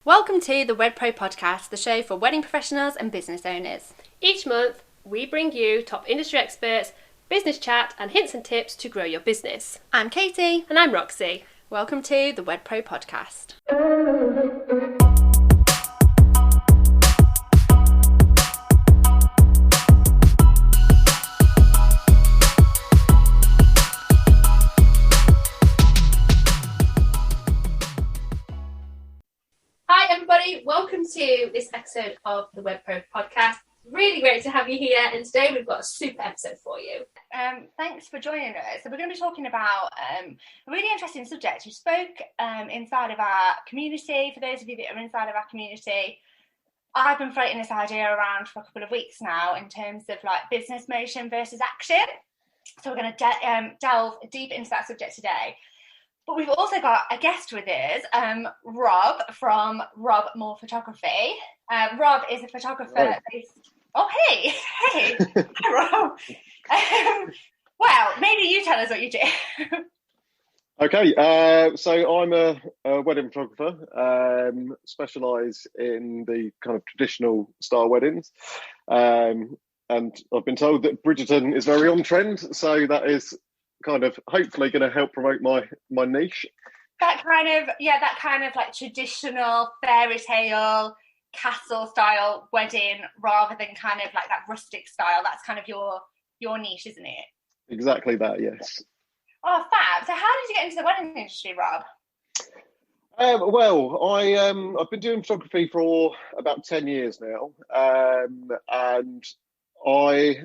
Welcome to the Wed Pro Podcast, the show for wedding professionals and business owners. Each month, we bring you top industry experts, business chat, and hints and tips to grow your business. I'm Katie. And I'm Roxy. Welcome to the Wed Pro Podcast. Hi everybody, welcome to this episode of the Wed Pro Podcast. Really great to have you here, and today we've got a super episode for you. Thanks for joining us. So we're going to be talking about a really interesting subject. We spoke inside of our community. For those of you that are inside of our community, I've been floating this idea around for a couple of weeks now in terms of like business motion versus action. So we're going to delve deep into that subject today. But we've also got a guest with us, Rob from Rob More Photography. Rob is a photographer based... Oh, hey, Rob. Well, maybe you tell us what you do. Okay, so I'm a wedding photographer, specialise in the kind of traditional style weddings. And I've been told that Bridgerton is very on trend, so that is kind of hopefully going to help promote my niche. That kind of like traditional fairy tale castle style wedding rather than kind of like that rustic style. That's kind of your niche, isn't it? Exactly that, yes. Oh, fab. So how did you get into the wedding industry, Rob? I've been doing photography for about 10 years now, and I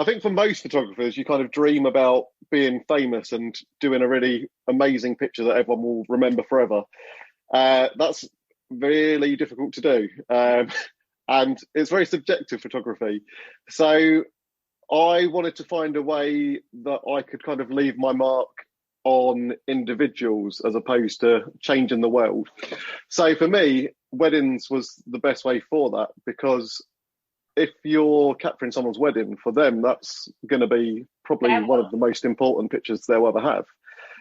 think for most photographers, you kind of dream about being famous and doing a really amazing picture that everyone will remember forever. That's really difficult to do. And it's very subjective photography. So I wanted to find a way that I could kind of leave my mark on individuals as opposed to changing the world. So for me, weddings was the best way for that, because if you're capturing someone's wedding, for them, that's going to be probably one of the most important pictures they'll ever have.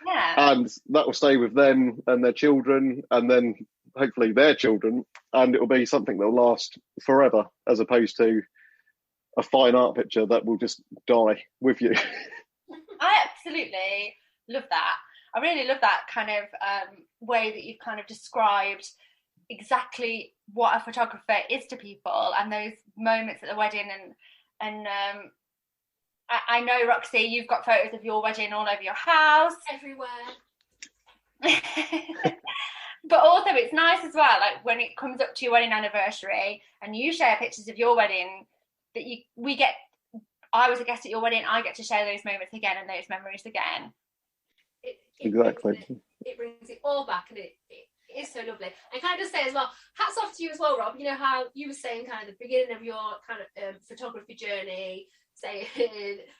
Yeah. And that will stay with them and their children, and then hopefully their children, and it will be something that will last forever, as opposed to a fine art picture that will just die with you. I absolutely love that. I really love that kind of way that you've kind of described exactly what a photographer is to people, and those moments at the wedding. And I know, Roxy, you've got photos of your wedding all over your house. Everywhere. But also it's nice as well, like when it comes up to your wedding anniversary and you share pictures of your wedding, that I was a guest at your wedding, I get to share those moments again and those memories again. Exactly. It brings it all back, and it is so lovely. And can I just say as well, hats off to you as well, Rob. You know how you were saying kind of the beginning of your kind of photography journey, saying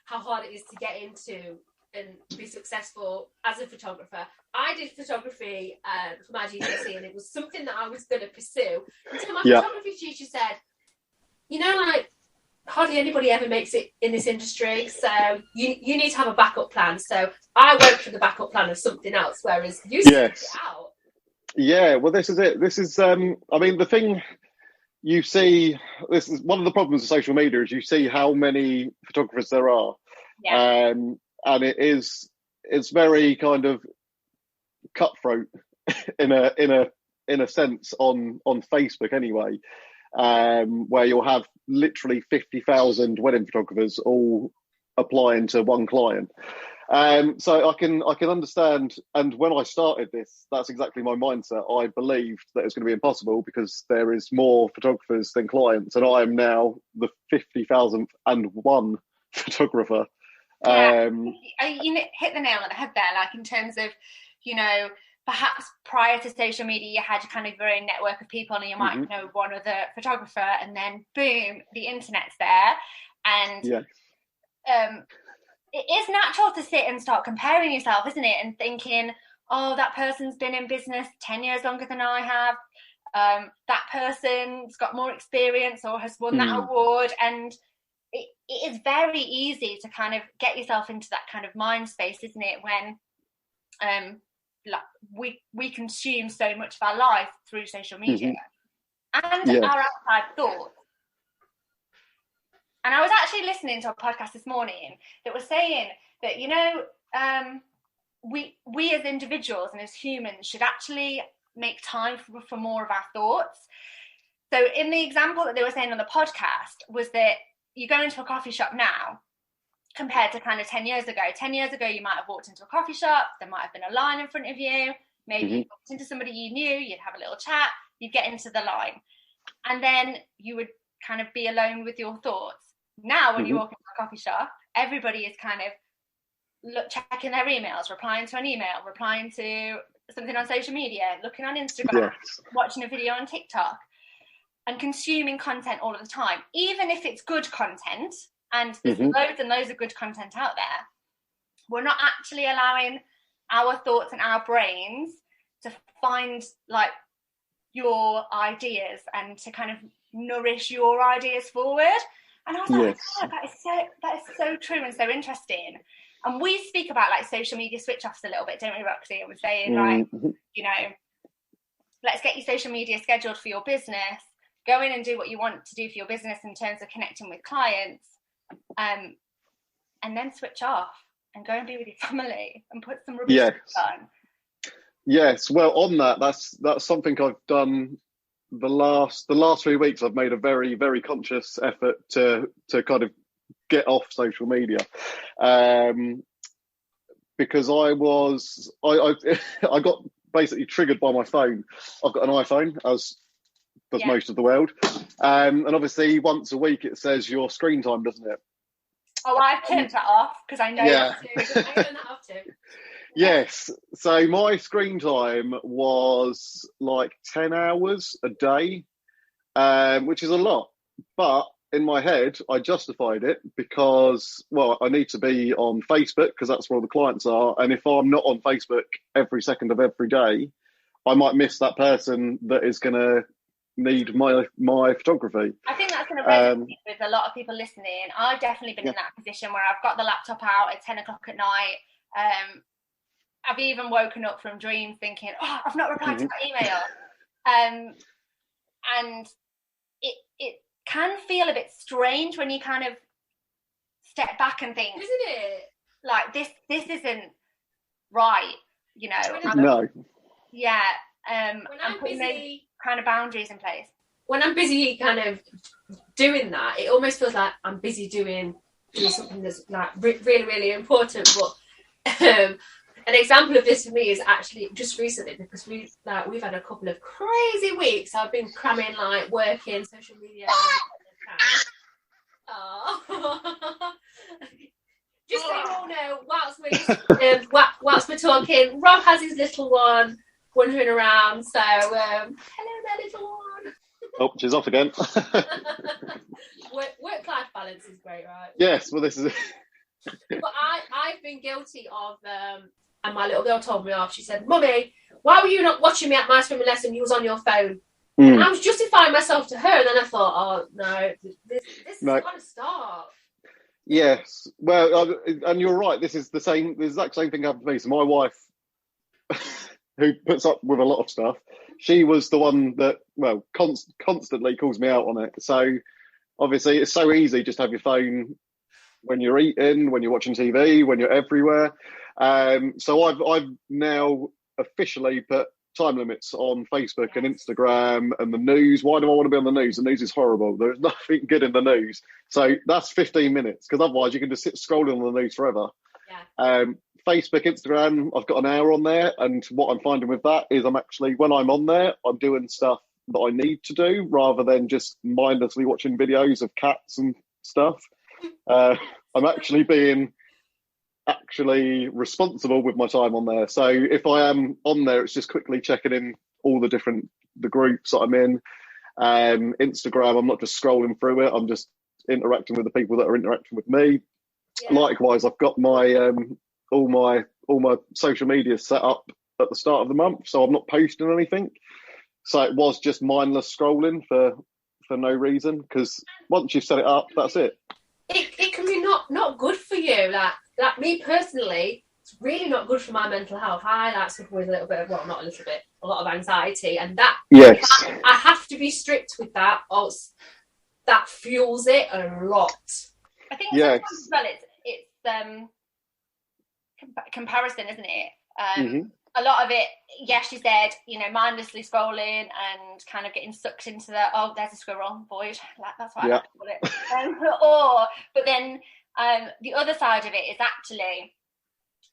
how hard it is to get into and be successful as a photographer. I did photography for my GCSE, and it was something that I was going to pursue until my photography teacher said, you know, like, hardly anybody ever makes it in this industry, so you need to have a backup plan. So I went for the backup plan of something else, whereas you set it out. Yeah, well, this is it. This is, the thing you see, this is one of the problems of social media, is you see how many photographers there are. Yeah. And it's very kind of cutthroat in a sense on Facebook anyway. Where you'll have literally 50,000 wedding photographers all applying to one client. So I can understand. And when I started this, that's exactly my mindset. I believed that it was going to be impossible because there is more photographers than clients, and I am now the 50,001 photographer. You hit the nail on the head there, like in terms of, you know, perhaps prior to social media, you had kind of your own network of people, and you might know one other photographer, and then boom, the internet's there. And it is natural to sit and start comparing yourself, isn't it? And thinking, oh, that person's been in business 10 years longer than I have. That person's got more experience or has won that award. And it is very easy to kind of get yourself into that kind of mind space, isn't it? When like we consume so much of our life through social media and Yeah. our outside thoughts. And I was actually listening to a podcast this morning that was saying that, you know, we as individuals and as humans should actually make time for more of our thoughts. So in the example that they were saying on the podcast was that you go into a coffee shop now compared to kind of 10 years ago. 10 years ago, you might have walked into a coffee shop, there might have been a line in front of you, maybe you walked into somebody you knew, you'd have a little chat, you'd get into the line, and then you would kind of be alone with your thoughts. Now, when you walk into a coffee shop, everybody is kind of checking their emails, replying to an email, replying to something on social media, looking on Instagram, watching a video on TikTok, and consuming content all of the time. Even if it's good content, and there's loads and loads of good content out there, we're not actually allowing our thoughts and our brains to find like your ideas and to kind of nourish your ideas forward. And I was like, oh, that is so true and so interesting. And we speak about like social media switch offs a little bit, don't we, Roxy? And we're saying like, you know, let's get your social media scheduled for your business. Go in and do what you want to do for your business in terms of connecting with clients, and then switch off and go and be with your family and put some rubbish on. Yes, well, on that, that's something I've done the last 3 weeks. I've made a very, very conscious effort to kind of get off social media, because I got basically triggered by my phone. I've got an iPhone, as does most of the world, and obviously once a week it says your screen time, doesn't it? Oh, I've turned that off because I know I turned that off too. Yes, so my screen time was like 10 hours a day, which is a lot, but in my head I justified it because, well, I need to be on Facebook because that's where all the clients are, and if I'm not on Facebook every second of every day, I might miss that person that is going to need my photography. I think that's going to resonate with a lot of people listening. I've definitely been in that position where I've got the laptop out at 10 o'clock at night. I've even woken up from dreams thinking, oh, I've not replied to that email. And it can feel a bit strange when you kind of step back and think, isn't it? Like, this isn't right, you know. No. Yeah. When I'm putting busy, kind of boundaries in place. When I'm busy kind of doing that, it almost feels like I'm busy doing something that's like really, really important. But an example of this for me is actually just recently, because we've had a couple of crazy weeks. I've been cramming like working, social media. Just so you all know, whilst we're talking, Rob has his little one wandering around. So hello there, little one. Oh, she's off again. Work-life balance is great, right? Yes, well, this is it. But I've been guilty of, and my little girl told me off. She said, "Mummy, why were you not watching me at my swimming lesson? You was on your phone." And I was justifying myself to her, and then I thought, "Oh no, this is got to stop." Yes, well, and you're right. This is the exact same thing happened to me. So my wife, who puts up with a lot of stuff, she was the one that, well, constantly calls me out on it. So obviously it's so easy just to have your phone when you're eating, when you're watching TV, when you're everywhere. So I've now officially put time limits on Facebook and Instagram and the news. Why do I want to be on the news? The news is horrible. There's nothing good in the news. So that's 15 minutes, because otherwise you can just sit scrolling on the news forever. Yeah. Facebook, Instagram, I've got an hour on there, and what I'm finding with that is when I'm on there, I'm doing stuff that I need to do rather than just mindlessly watching videos of cats and stuff. I'm actually being responsible with my time on there. So if I am on there, it's just quickly checking in all the groups that I'm in. Instagram, I'm not just scrolling through it, I'm just interacting with the people that are interacting with me. Yeah. Likewise, I've got my all my social media set up at the start of the month, so I'm not posting anything. So it was just mindless scrolling for no reason, because once you've set it up, that's it. It can be not good for you. Like me personally, it's really not good for my mental health. I like suffer with a little bit of, well, not a little bit, a lot of anxiety, and that Yes. I have to be strict with that, or else that fuels it a lot. I think Yes. sometimes as well it's comparison, isn't it? A lot of it, yes, you said, mindlessly scrolling and kind of getting sucked into the, oh, there's a squirrel, void. That's what I like to call it. But then the other side of it is actually,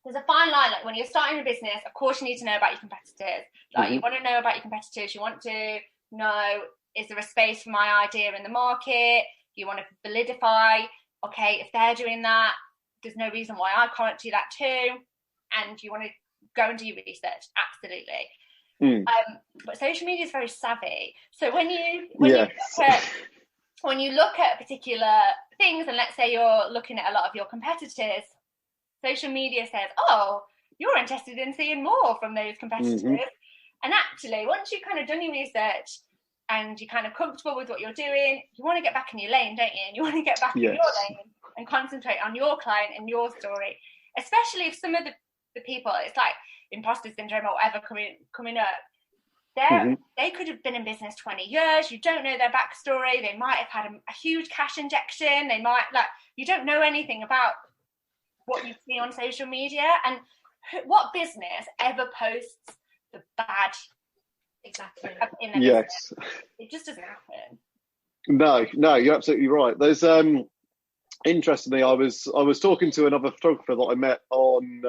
there's a fine line. Like when you're starting a business, of course you need to know about your competitors. Like you want to know about your competitors. You want to know, is there a space for my idea in the market? You want to validify, okay, if they're doing that, there's no reason why I can't do that too. And you want to go and do your research, absolutely. But social media is very savvy. So when you look at particular things, and let's say you're looking at a lot of your competitors, social media says, oh, you're interested in seeing more from those competitors. And actually, once you've kind of done your research and you're kind of comfortable with what you're doing, you want to get back in your lane, don't you? And you want to get back in your lane and concentrate on your client and your story, especially if some of the people, it's like imposter syndrome or whatever coming up. They could have been in business 20 years. You don't know their backstory. They might have had a huge cash injection. They might, you don't know anything about what you see on social media. And what business ever posts the bad? Exactly. In their business? It just doesn't happen. No, you're absolutely right. There's interestingly, I was talking to another photographer that I met on,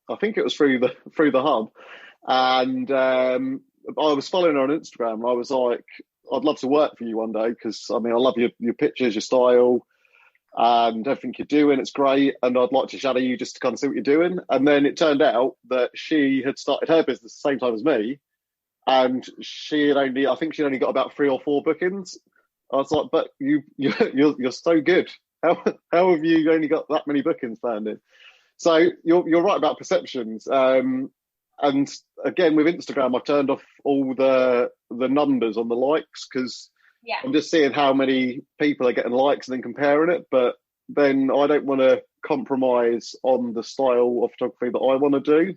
I think it was through the hub, and I was following her on Instagram. And I was like, I'd love to work for you one day because I love your pictures, your style, and everything you're doing. It's great, and I'd like to shadow you just to kind of see what you're doing. And then it turned out that she had started her business the same time as me, and I think she'd only got about 3 or 4 bookings. I was like, but you're so good. How have you only got that many bookings planned in? So you're right about perceptions. And again, with Instagram, I've turned off all the numbers on the likes because I'm just seeing how many people are getting likes and then comparing it. But then I don't want to compromise on the style of photography that I want to do,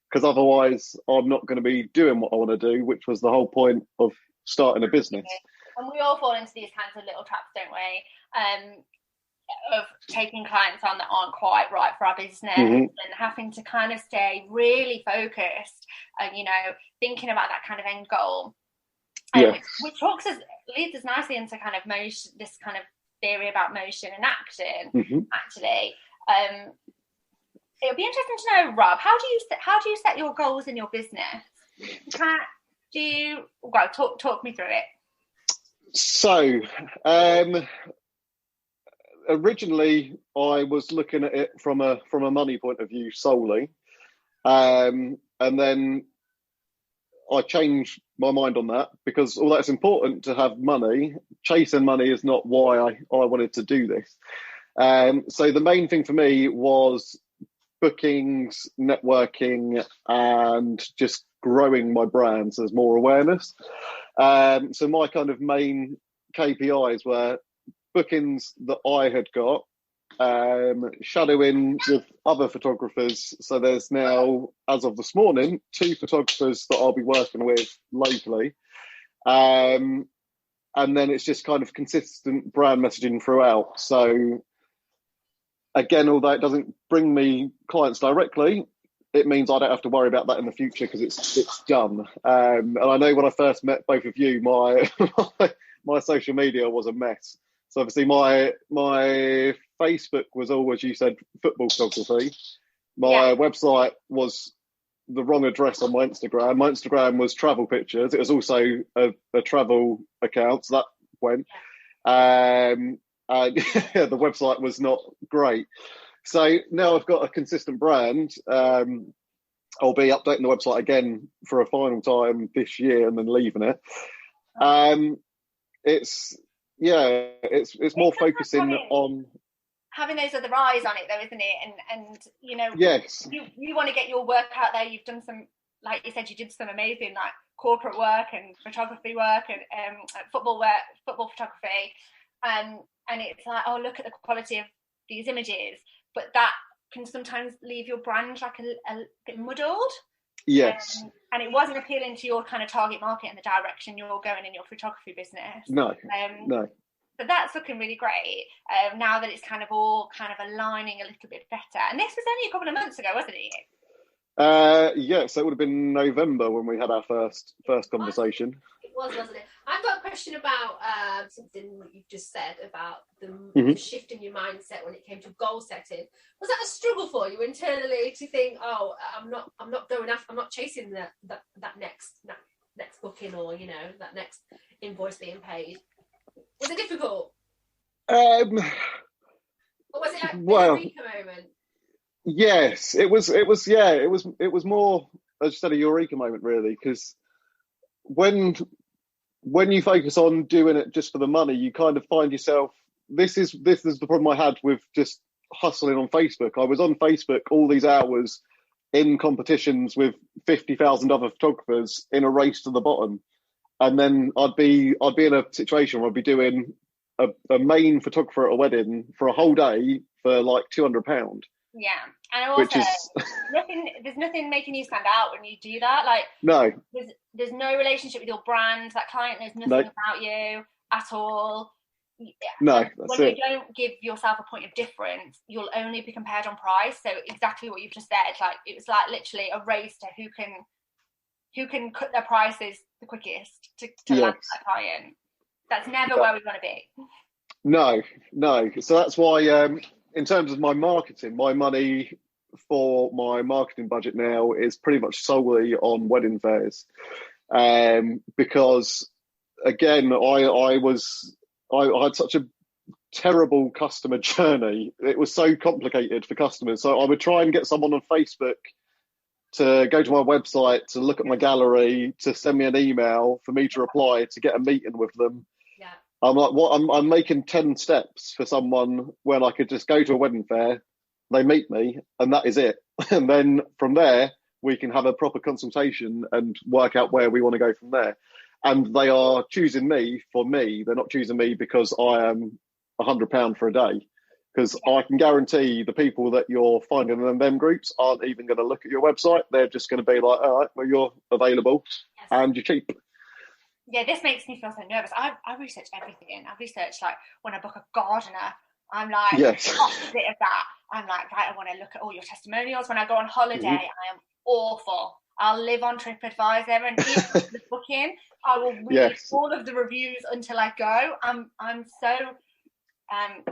because otherwise I'm not going to be doing what I want to do, which was the whole point of starting a business. And we all fall into these kinds of little traps, don't we? Of taking clients on that aren't quite right for our business and having to kind of stay really focused and, thinking about that kind of end goal. Which leads us nicely into kind of motion, this kind of theory about motion and action, actually. It would be interesting to know, Rob, how do you set your goals in your business? Talk me through it. So, originally I was looking at it from a money point of view solely, and then I changed my mind on that because although it's important to have money, chasing money is not why I wanted to do this. So the main thing for me was bookings, networking, and just growing my brand so there's more awareness. So my kind of main KPIs were bookings that I had got, shadowing with other photographers. So there's now, as of this morning, 2 photographers that I'll be working with locally. And then it's just kind of consistent brand messaging throughout. So again, although it doesn't bring me clients directly, it means I don't have to worry about that in the future because it's done. And I know when I first met both of you, my social media was a mess. So obviously my Facebook was always, you said, football photography. My website was the wrong address on my Instagram. My Instagram was travel pictures. It was also a travel account, so that went. The website was not great. So now I've got a consistent brand. I'll be updating the website again for a final time this year and then leaving it. It's more focusing on having those other eyes on it, though, isn't it? And yes, you want to get your work out there. You've done some, like you said, you did some amazing like corporate work and photography work and football photography, and it's like, oh, look at the quality of these images, but that can sometimes leave your brand like a bit muddled. Yes. And it wasn't appealing to your kind of target market and the direction you're going in your photography business. No. So that's looking really great now that it's kind of all kind of aligning a little bit better. And this was only a couple of months ago, wasn't it? Yeah, so it would have been November when we had our first conversation. It was, wasn't it? I've got a question about something that you've just said about the shift in your mindset when it came to goal setting. Was that a struggle for you internally to think, oh, I'm not going after, I'm not chasing that next booking, or that next invoice being paid? Was it difficult? Or was it a eureka moment? Yes, it was more, as you said, a eureka moment, really, because when you focus on doing it just for the money, you kind of find yourself, this is the problem I had with just hustling on Facebook. I was on Facebook all these hours in competitions with 50,000 other photographers in a race to the bottom. And then I'd be in a situation where I'd be doing a main photographer at a wedding for a whole day for like £200. Yeah, and also there's nothing making you stand out when you do that. Like, no, there's no relationship with your brand. That client knows nothing about you at all. No, when you don't give yourself a point of difference, you'll only be compared on price. So exactly what you've just said. Like, it was like literally a race to who can cut their prices the quickest to land that client. That's never where we want to be. No. So that's why, in terms of my marketing, my money for my marketing budget now is pretty much solely on wedding fairs, because again, I had such a terrible customer journey. It was so complicated for customers. So I would try and get someone on Facebook to go to my website, to look at my gallery, to send me an email for me to reply, to get a meeting with them. Yeah. I'm like, what? I'm making 10 steps for someone when I could just go to a wedding fair, they meet me, and that is it. And then from there, we can have a proper consultation and work out where we want to go from there. And they are choosing me for me. They're not choosing me because I am £100 for a day. Because I can guarantee the people that you're finding in them groups aren't even going to look at your website. They're just going to be like, all right, well, you're available and you're cheap. Yeah, this makes me feel so nervous. I research everything. I research, like, when I book a gardener, I'm like, opposite of that. I'm like, right, I want to look at all your testimonials. When I go on holiday, I am awful. I'll live on TripAdvisor, and even the booking, I will read all of the reviews until I go. I'm so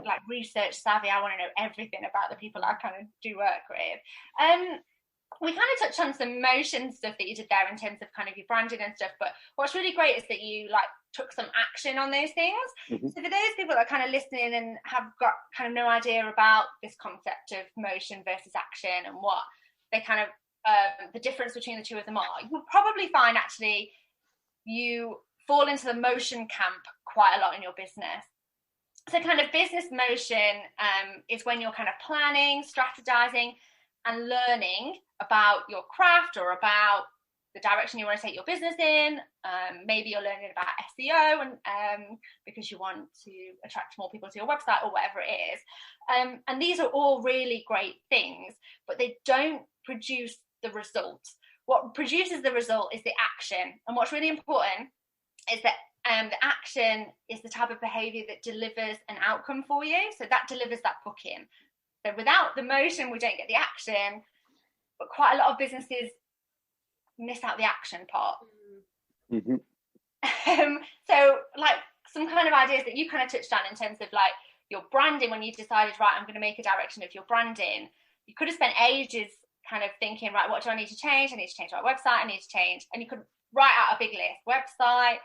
like research savvy. I want to know everything about the people I kind of do work with. We kind of touched on some motion stuff that you did there in terms of kind of your branding and stuff, but what's really great is that you like took some action on those things. So for those people that are kind of listening and have got kind of no idea about this concept of motion versus action and what they kind of the difference between the two of them are, you'll probably find actually you fall into the motion camp quite a lot in your business. So kind of business motion is when you're kind of planning, strategizing, and learning about your craft or about the direction you want to take your business in. Maybe you're learning about SEO and because you want to attract more people to your website or whatever it is. And these are all really great things, but they don't produce the results. What produces the result is the action. And what's really important is that the action is the type of behavior that delivers an outcome for you. So that delivers that booking. So without the motion, we don't get the action. But quite a lot of businesses miss out the action part. So like some kind of ideas that you kind of touched on in terms of like your branding, when you decided, right, I'm going to make a direction of your branding, you could have spent ages kind of thinking, right, what do I need to change? I need to change my website. I need to change. And you could write out a big list: website,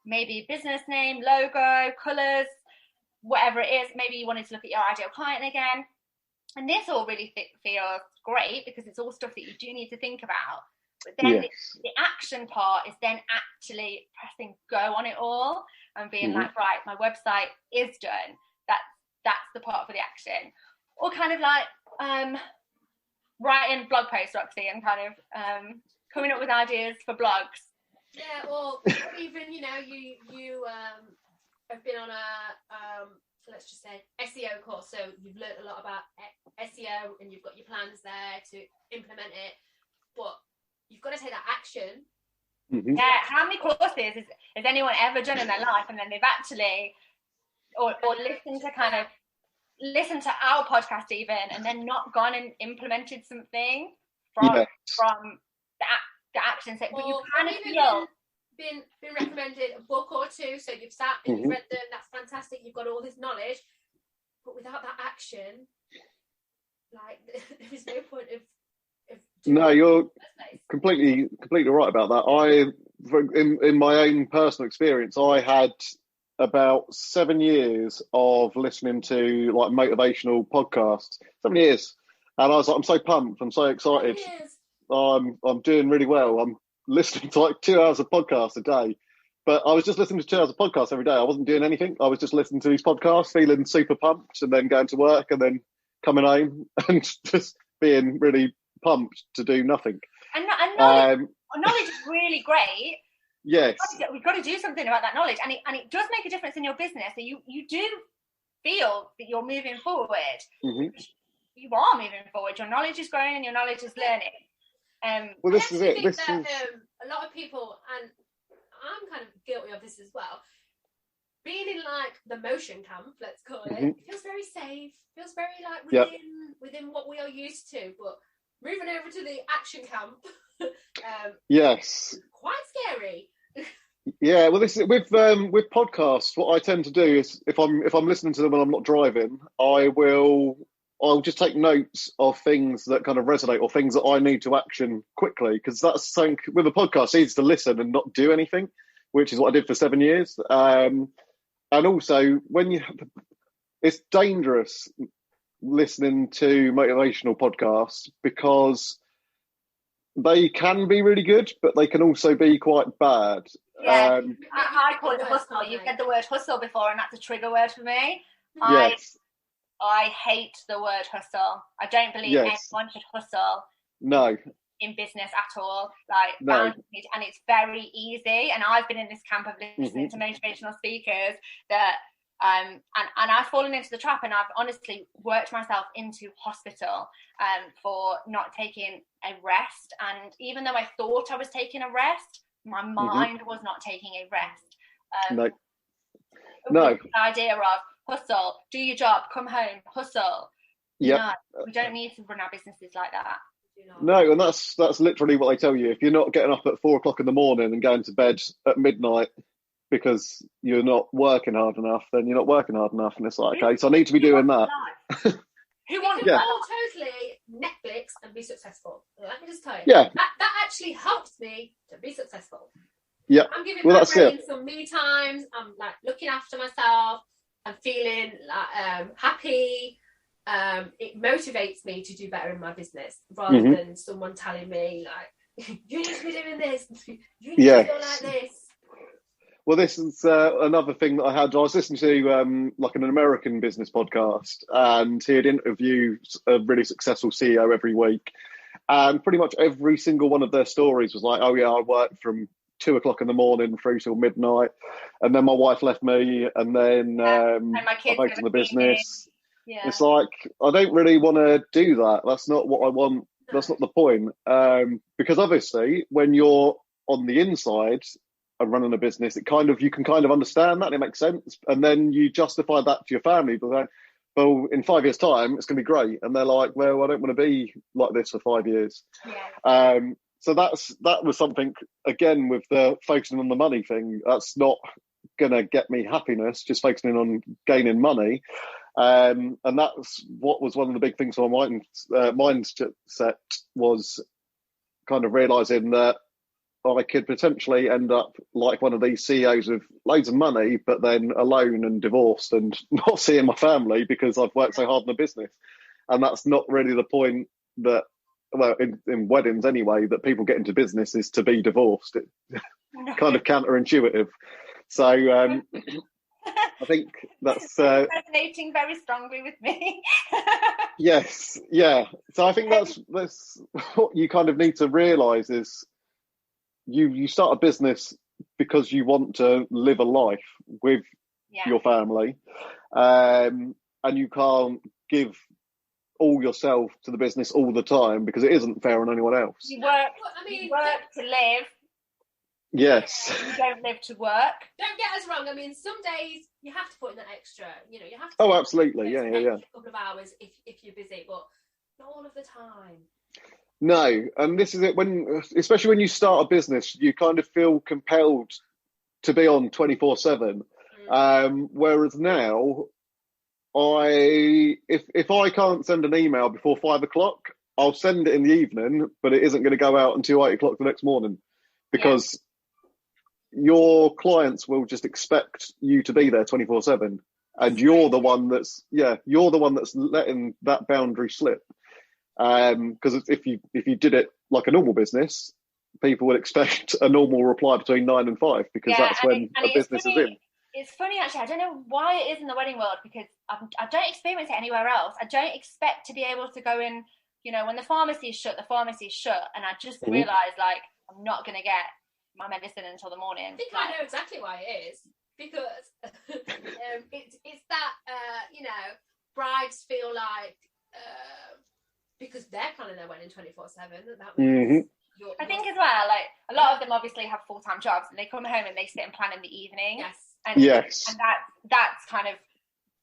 maybe business name, logo, colours, whatever it is. Maybe you wanted to look at your ideal client again. And this all really feels great because it's all stuff that you do need to think about. But then the action part is then actually pressing go on it all and being like, right, my website is done. That's the part for the action. Or kind of like writing blog posts, Roxy, and kind of coming up with ideas for blogs. Yeah, or even, you have been on a let's just say SEO course, so you've learned a lot about SEO and you've got your plans there to implement it, but you've got to take that action. Yeah, how many courses has anyone ever done in their life, and then they've actually or listen to our podcast even, and then not gone and implemented something from the action set, but you kind of feel been recommended a book or two, so you've sat and you've read them, that's fantastic, you've got all this knowledge, but without that action, like, there is no point of no, you're completely right about that. In my own personal experience, I had about 7 years of listening to like motivational podcasts. 7 years, and I was like, I'm so pumped, I'm so excited. I'm doing really well. I'm listening to like 2 hours of podcasts a day, but I was just listening to 2 hours of podcasts every day. I wasn't doing anything. I was just listening to these podcasts, feeling super pumped, and then going to work, and then coming home and just being really pumped to do nothing. And knowledge is really great. Yes, we've got to do something about that knowledge, and it does make a difference in your business. So you do feel that you're moving forward. You are moving forward. Your knowledge is growing, and your knowledge is learning. Well, this is it. A lot of people, and I'm kind of guilty of this as well, being in like the motion camp, let's call it, it feels very safe, feels very like within what we are used to, but moving over to the action camp, yes, quite scary. Yeah, well, this is with podcasts. What I tend to do is if I'm listening to them when I'm not driving, I'll just take notes of things that kind of resonate or things that I need to action quickly, because that's something with a podcast, it's easy to listen and not do anything, which is what I did for 7 years. And also, it's dangerous listening to motivational podcasts because they can be really good, but they can also be quite bad. Yeah, I call it hustle. You've said the word hustle before, and that's a trigger word for me. Yes. I hate the word hustle. I don't believe anyone should hustle. No. In business at all. And it's very easy. And I've been in this camp of listening to motivational speakers that and I've fallen into the trap, and I've honestly worked myself into hospital for not taking a rest. And even though I thought I was taking a rest, my mind was not taking a rest. No. The idea of hustle, do your job, come home, hustle. Yeah. No, we don't need to run our businesses like that. No, and that's literally what they tell you. If you're not getting up at 4 o'clock in the morning and going to bed at midnight because you're not working hard enough, then you're not working hard enough. And it's like, okay, so I need to be doing that. Who wants to totally Netflix and be successful? Let me just tell you. Yeah. That actually helps me to be successful. Yeah. I'm giving my brain some me times. I'm like looking after myself. I'm feeling like happy. It motivates me to do better in my business rather than someone telling me like, you need to be doing this. You need to go like this. Well, this is another thing that I was listening to like an American business podcast, and he'd interview a really successful CEO every week, and pretty much every single one of their stories was like, oh yeah, I worked from 2 o'clock in the morning through till midnight, and then my wife left me, and then I focused on the business. Yeah. It's like, I don't really want to do that. That's not what I want. No. That's not the point. Because obviously, when you're on the inside and running a business, you can kind of understand that, and it makes sense. And then you justify that to your family, but then, well, in 5 years' time, it's going to be great. And they're like, well, I don't want to be like this for 5 years. Yeah. So that was something, again, with the focusing on the money thing. That's not going to get me happiness, just focusing on gaining money. And that's what was one of the big things on my mindset, was kind of realising that I could potentially end up like one of these CEOs with loads of money, but then alone and divorced and not seeing my family because I've worked so hard in the business. And that's not really the point that, well, in weddings anyway, that people get into business is to be divorced. It's kind of counterintuitive. So I think that's resonating very strongly with me. Yes, yeah. So I think that's what you kind of need to realise is you start a business because you want to live a life with your family, and you can't give all yourself to the business all the time because it isn't fair on anyone else. You work, you work to live. Yes. You don't live to work. Don't get us wrong. I mean, some days you have to put in that extra. You know, you have to. Oh, absolutely. Yeah. A couple of hours if you're busy, but not all of the time. No, and this is it. Especially when you start a business, you kind of feel compelled to be on 24/7. Whereas now, if I can't send an email before 5 o'clock, I'll send it in the evening, but it isn't going to go out until 8 o'clock the next morning, because your clients will just expect you to be there 24/7, and you're the one that's letting that boundary slip. Because if you did it like a normal business, people would expect a normal reply between 9 and 5, because that's when a business is in. It's funny, actually. I don't know why it is in the wedding world, because I don't experience it anywhere else. I don't expect to be able to go in, you know, when the pharmacy is shut, and I just realise, like, I'm not going to get my medicine until the morning. I think I know exactly why it is, because it's that, you know, brides feel like, because they're planning their wedding 24/7, that means I think as well, like, a lot of them obviously have full-time jobs, and they come home and they sit and plan in the evening. And that's kind of,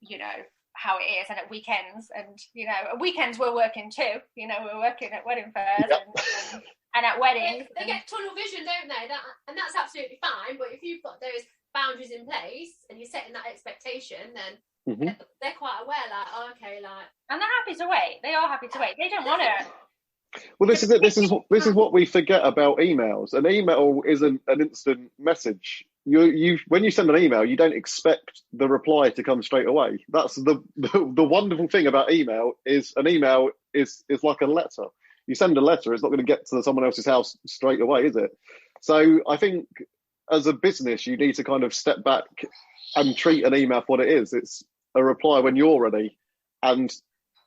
you know, how it is. And at weekends, and, you know, at weekends we're working too. You know, we're working at wedding fairs and at weddings. They get tunnel vision, don't they? And that's absolutely fine. But if you've got those boundaries in place and you're setting that expectation, then they're quite aware, like, oh, okay, like. And they're happy to wait. They are happy to wait. They don't want to. Well, this is it. This is what we forget about emails. An email isn't an instant message. You when you send an email, you don't expect the reply to come straight away. That's the wonderful thing about email is an email is like a letter. You send a letter, it's not going to get to someone else's house straight away, is it? So I think as a business, you need to kind of step back and treat an email for what it is. It's a reply when you're ready, and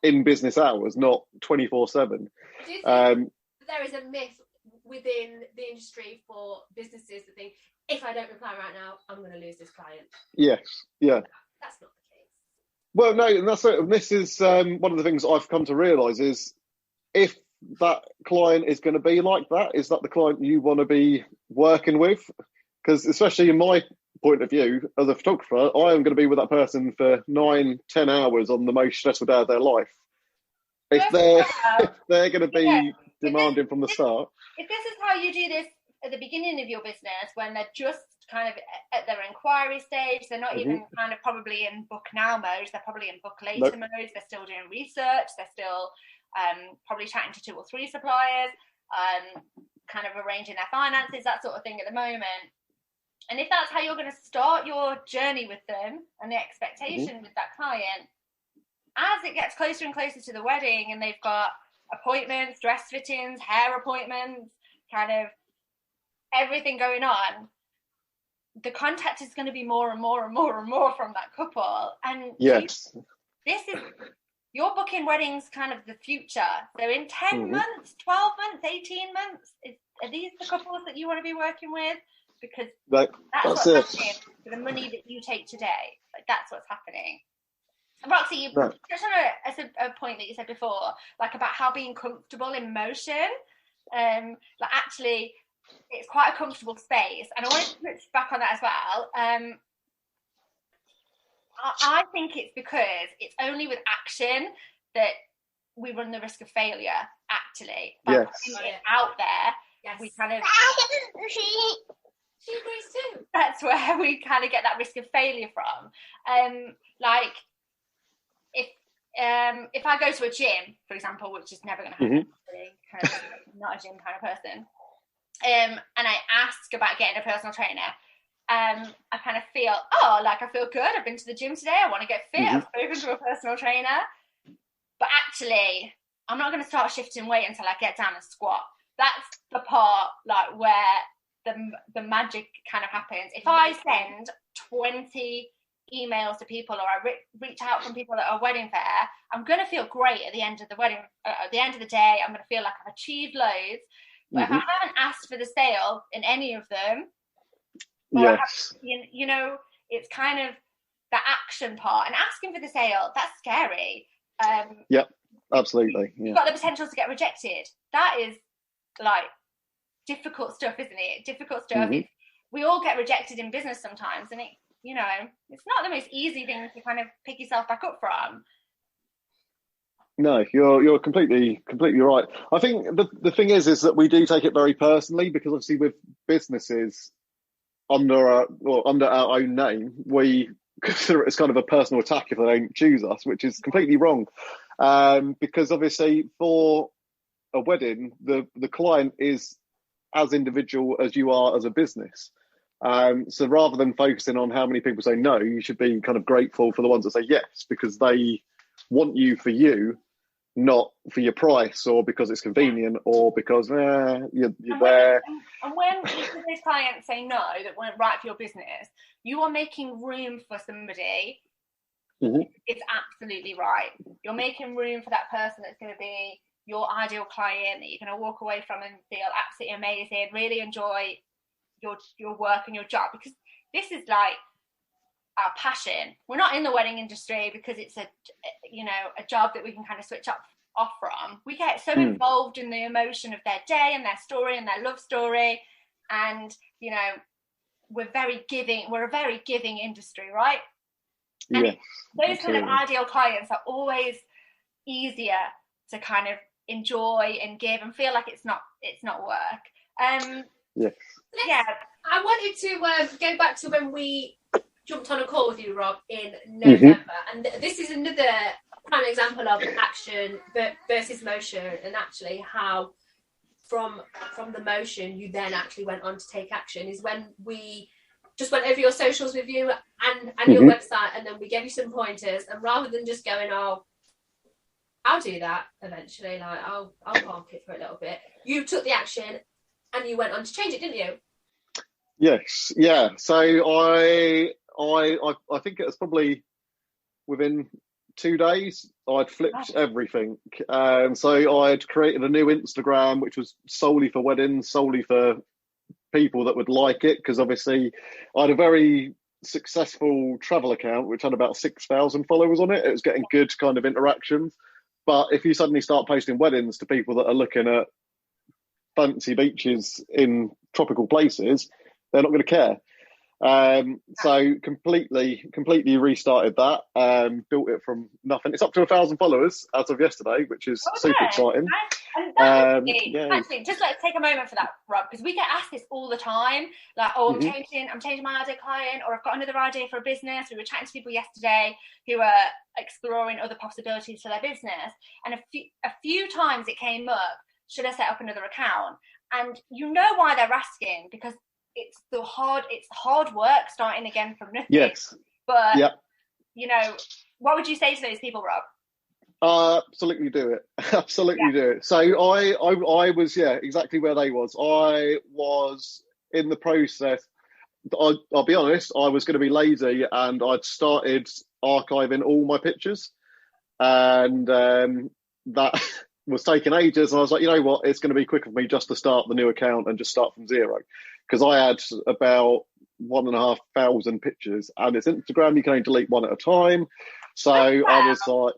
in business hours, not 24/7. Do you think there is a myth within the industry for businesses that think, if I don't reply right now, I'm going to lose this client? Yes, yeah. That's not the case. Well, no, and that's it. And this is one of the things I've come to realise is, if that client is going to be like that, is that the client you want to be working with? Because especially in my point of view, as a photographer, I am going to be with that person for 9-10 hours on the most stressful day of their life. If they're going to be demanding from the start. If this is how you do this at the beginning of your business, when they're just kind of at their inquiry stage, they're not even kind of probably in book now mode, they're probably in book later mode, they're still doing research, they're still probably chatting to 2 or 3 suppliers, kind of arranging their finances, that sort of thing at the moment. And if that's how you're going to start your journey with them, and the expectation with that client, as it gets closer and closer to the wedding, and they've got appointments, dress fittings, hair appointments, kind of everything going on, the contact is going to be more and more and more and more from that couple. And yes, this is, you're booking weddings kind of the future. So in 10 months, 12 months, 18 months, are these the couples that you want to be working with? Because that's what's happening for the money that you take today. Like, that's what's happening. Roxy, you touched on a point that you said before, like about how being comfortable in motion. Like, actually, it's quite a comfortable space, and I wanted to touch back on that as well. I think it's because it's only with action that we run the risk of failure. Actually, by putting it out there, we kind of. She agrees too. That's where we kind of get that risk of failure from. Like, if I go to a gym, for example, which is never going to happen, kind of not a gym kind of person, and I ask about getting a personal trainer, I kind of feel, I feel good. I've been to the gym today. I want to get fit. I've spoken to a personal trainer. But actually, I'm not going to start shifting weight until I get down and squat. That's the part, like, where the magic kind of happens. If I send 20 emails to people, or I reach out from people at a wedding fair, I'm going to feel great at the end of the wedding. At the end of the day, I'm going to feel like I've achieved loads. But if I haven't asked for the sale in any of them, you know, it's kind of, that action part, and asking for the sale, that's scary. Yep, absolutely. You've got the potential to get rejected. That is like difficult stuff, isn't it? Difficult stuff. Mm-hmm. We all get rejected in business sometimes, and it's not the most easy thing to kind of pick yourself back up from. No, you're completely right. I think the thing is that we do take it very personally, because obviously with businesses under our own name, we consider it as kind of a personal attack if they don't choose us, which is completely wrong. Because obviously for a wedding, the client is as individual as you are as a business. So rather than focusing on how many people say no, you should be kind of grateful for the ones that say yes, because they want you for you, not for your price or because it's convenient or because you're there. And when those clients say no, that weren't right for your business, you are making room for somebody. Mm-hmm. It's absolutely right. You're making room for that person that's going to be your ideal client, that you're going to walk away from and feel absolutely amazing, really enjoy your work and your job, because this is like our passion. We're not in the wedding industry because it's a job that we can kind of switch off from. We get so involved in the emotion of their day and their story and their love story, and we're a very giving industry, right? And yes, those absolutely. kind of ideal clients are always easier to kind of enjoy and give and feel like it's not work. Yes. Yeah. I wanted to go back to when we jumped on a call with you, Rob, in November, and this is another prime example of action versus motion, and actually how from the motion you then actually went on to take action is when we just went over your socials with you and your website, and then we gave you some pointers, and rather than just going, oh, I'll do that eventually, like I'll park it for a little bit, you took the action and you went on to change it, didn't you? Yes, yeah. So I think it was probably within 2 days I'd flipped everything. So I'd created a new Instagram, which was solely for weddings, solely for people that would like it, because obviously I had a very successful travel account which had about 6,000 followers on it. It was getting good kind of interactions. But if you suddenly start posting weddings to people that are looking at fancy beaches in tropical places, they're not going to care. So completely restarted that, built it from nothing. It's up to 1,000 followers as of yesterday, which is super exciting. And actually, just let's take a moment for that, Rob, because we get asked this all the time. Like, oh, I'm changing my idea client, or I've got another idea for a business. We were chatting to people yesterday who are exploring other possibilities for their business, and a few times it came up, should I set up another account? And you know why they're asking, because it's hard work starting again from nothing. Yes. But what would you say to those people, Rob? Absolutely do it. Absolutely do it. So I was exactly where they was. I was in the process. I'll be honest, I was going to be lazy, and I'd started archiving all my pictures, and that was taking ages. And I was like, you know what, it's going to be quicker for me just to start the new account and just start from zero, because I had about 1,500 pictures, and it's Instagram, you can only delete one at a time. So I was like,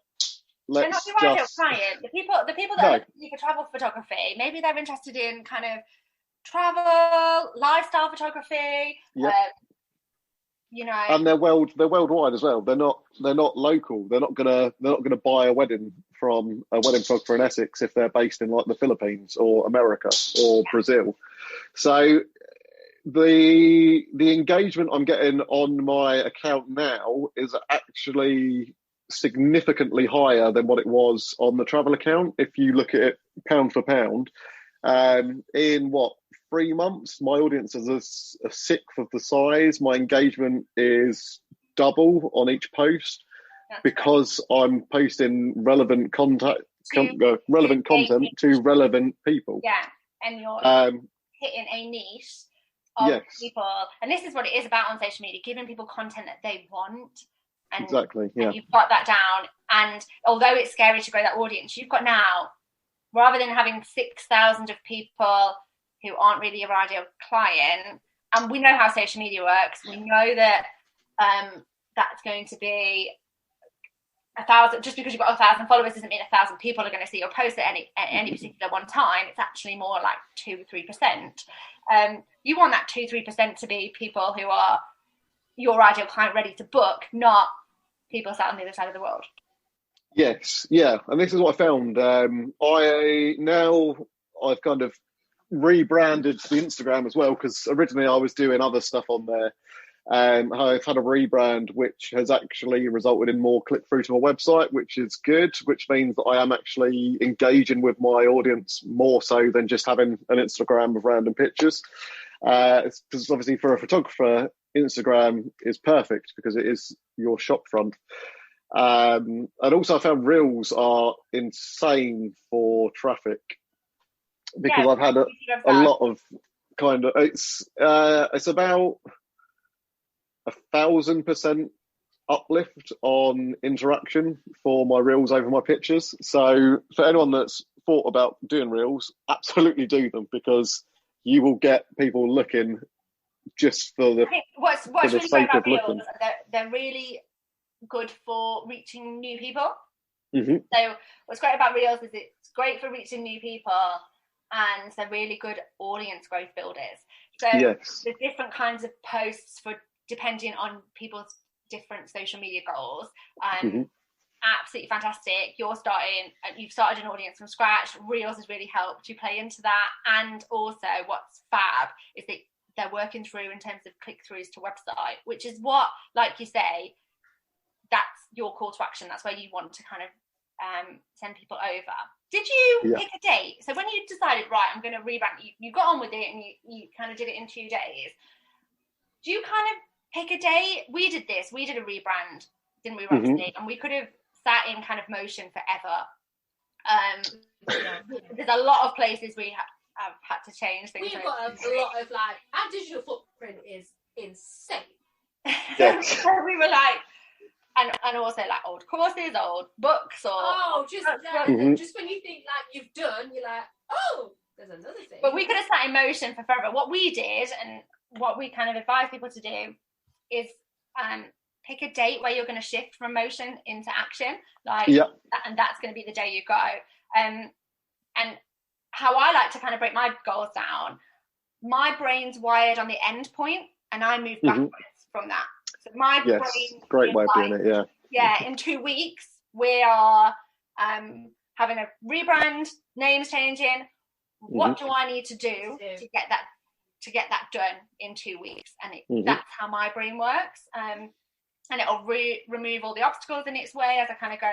let's just... The people that are looking for travel photography, maybe they're interested in kind of travel, lifestyle photography. And they're worldwide as well. They're not local. They're not gonna buy a wedding from a wedding photographer in Essex if they're based in like the Philippines or America or Brazil. So the engagement I'm getting on my account now is actually significantly higher than what it was on the travel account. If you look at it pound for pound, in 3 months, my audience is a sixth of the size. My engagement is double on each post, because I'm posting relevant content to relevant people. Yeah, and you're hitting a niche of people. And this is what it is about on social media, giving people content that they want. And, exactly, yeah. And you've got that down. And although it's scary to grow that audience, you've got now, rather than having 6,000 of people who aren't really your ideal client, and we know how social media works. We know that that's going to be 1,000. Just because you've got 1,000 followers doesn't mean 1,000 people are going to see your post at any particular one time. It's actually more like 2-3%. You want that 2-3% to be people who are your ideal client ready to book, not people sat on the other side of the world. Yes, yeah, and this is what I found. I've kind of rebranded the Instagram as well, because originally I was doing other stuff on there. I've had a rebrand which has actually resulted in more click through to my website, which is good, which means that I am actually engaging with my audience more so than just having an Instagram of random pictures. Because obviously for a photographer, Instagram is perfect because it is your shop front. And also I found Reels are insane for traffic, because I've had a lot of kind of, it's about 1,000% uplift on interaction for my Reels over my pictures. So for anyone that's thought about doing Reels, absolutely do them, because you will get people looking just for the, I think what's for the really sake great of about Reels looking. is that they're really good for reaching new people. Mm-hmm. So what's great about Reels is it's great for reaching new people, and they're really good audience growth builders. So Yes. there's different kinds of posts for depending on people's different social media goals. Mm-hmm. Absolutely fantastic. You've started an audience from scratch. Reels has really helped you play into that. And also what's fab is that they're working through in terms of click-throughs to website, which is what, like you say, that's your call to action. That's where you want to kind of send people over. Did you pick a date? So when you decided, right, I'm going to rebrand, you got on with it and you kind of did it in 2 days. Do you kind of pick a date? We did this. We did a rebrand, didn't we, Roxy? And we could have sat in kind of motion forever. There's a lot of places we have had to change things. We've got a lot of our digital footprint is insane. Yes. So we were like, and also like old courses, old books, or just when you think you've done, you're like, oh, there's another thing. But we could have sat in motion for forever. What we did, and what we kind of advise people to do, is pick a date where you're going to shift from motion into action, and that's going to be the day you go. And how I like to kind of break my goals down, my brain's wired on the end point, and I move backwards from that. So my brain, great way of doing it. Yeah, in 2 weeks we are having a rebrand, names changing. What do I need to do to get that done in 2 weeks? And that's how my brain works. And it'll remove all the obstacles in its way as I kind of go,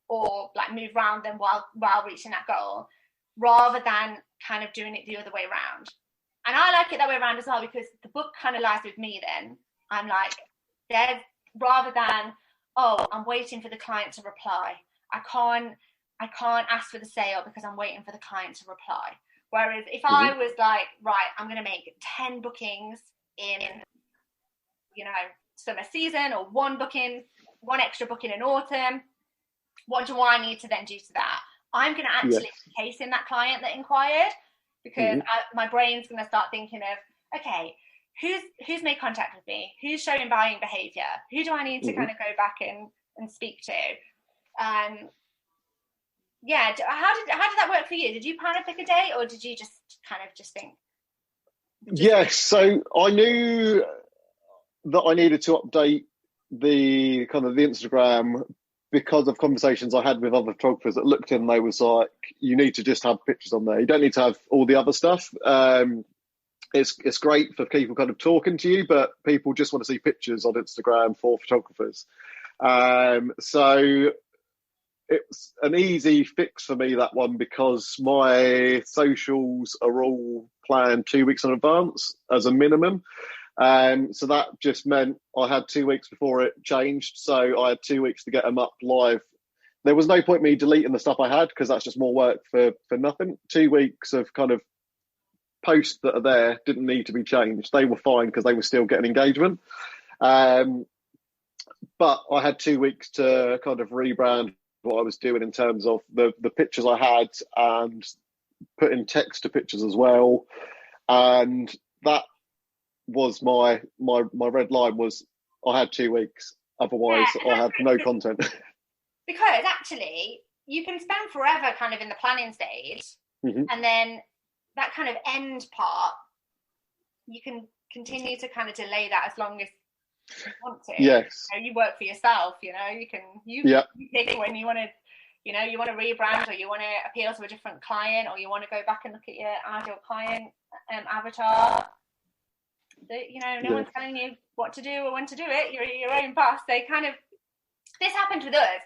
or like move around them while reaching that goal, rather than kind of doing it the other way around. And I like it that way around as well, because the book kind of lies with me then. I'm like, there's, rather than, oh, I'm waiting for the client to reply. I can't ask for the sale because I'm waiting for the client to reply. Whereas if I was like, right, I'm going to make 10 bookings in, summer season, or one extra booking in autumn, what do I need to then do to that? I'm going to actually case in that client that inquired, because my brain's going to start thinking of, okay, who's made contact with me? Who's showing buying behavior? Who do I need to kind of go back and speak to? How did that work for you? Did you kind of pick a date, or did you just kind of just think? Yes, so I knew that I needed to update the Instagram because of conversations I had with other photographers that looked in, and they was like, you need to just have pictures on there. You don't need to have all the other stuff. It's great for people kind of talking to you, but people just want to see pictures on Instagram for photographers. So it's an easy fix for me, that one, because my socials are all planned 2 weeks in advance as a minimum. So that just meant I had 2 weeks before it changed. So I had 2 weeks to get them up live. There was no point me deleting the stuff I had, because that's just more work for nothing. 2 weeks of kind of posts that are there didn't need to be changed. They were fine because they were still getting engagement. But I had 2 weeks to kind of rebrand what I was doing in terms of the pictures I had, and put in text to pictures as well. And that was my red line, was I had 2 weeks. Otherwise, I have no content. Because actually, you can spend forever kind of in the planning stage, and then that kind of end part, you can continue to kind of delay that as long as you want to. Yes. You work for yourself, you pick when you want to, you want to rebrand, or you want to appeal to a different client, or you want to go back and look at your ideal client avatar. No one's telling you what to do or when to do it. You're your own boss. This happened with us.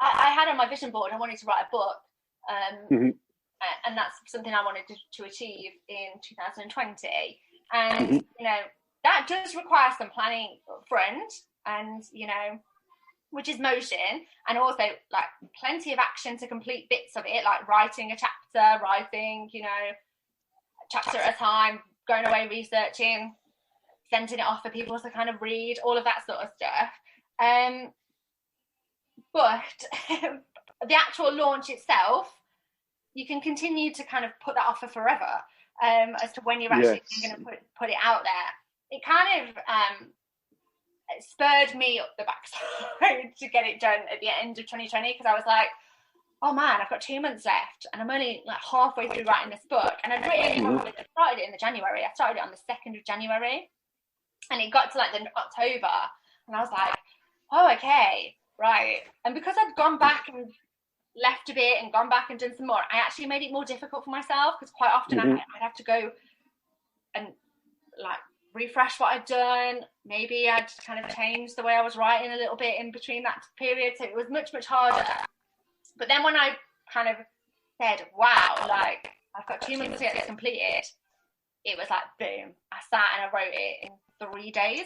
I had on my vision board, I wanted to write a book, and that's something I wanted to achieve in 2020. And that does require some planning up front, and which is motion, and also like plenty of action to complete bits of it, like writing a chapter, a chapter at a time, going away researching, sending it off for people to kind of read, all of that sort of stuff. But the actual launch itself, you can continue to kind of put that off for forever, as to when you're actually going to put it out there. It kind of it spurred me up the backside to get it done at the end of 2020, because I was like, oh man, I've got 2 months left and I'm only like halfway through writing this book. And I started it in January. I started it on the 2nd of January, and it got to like the October, and I was like, oh, okay. Right. And because I'd gone back and left a bit and gone back and done some more, I actually made it more difficult for myself, because quite often I'd have to go and like refresh what I'd done. Maybe I'd kind of changed the way I was writing a little bit in between that period. So it was much, much harder. But then when I kind of said, wow, like I've got 2 months to get this completed, it was like, boom, I sat and I wrote it in 3 days.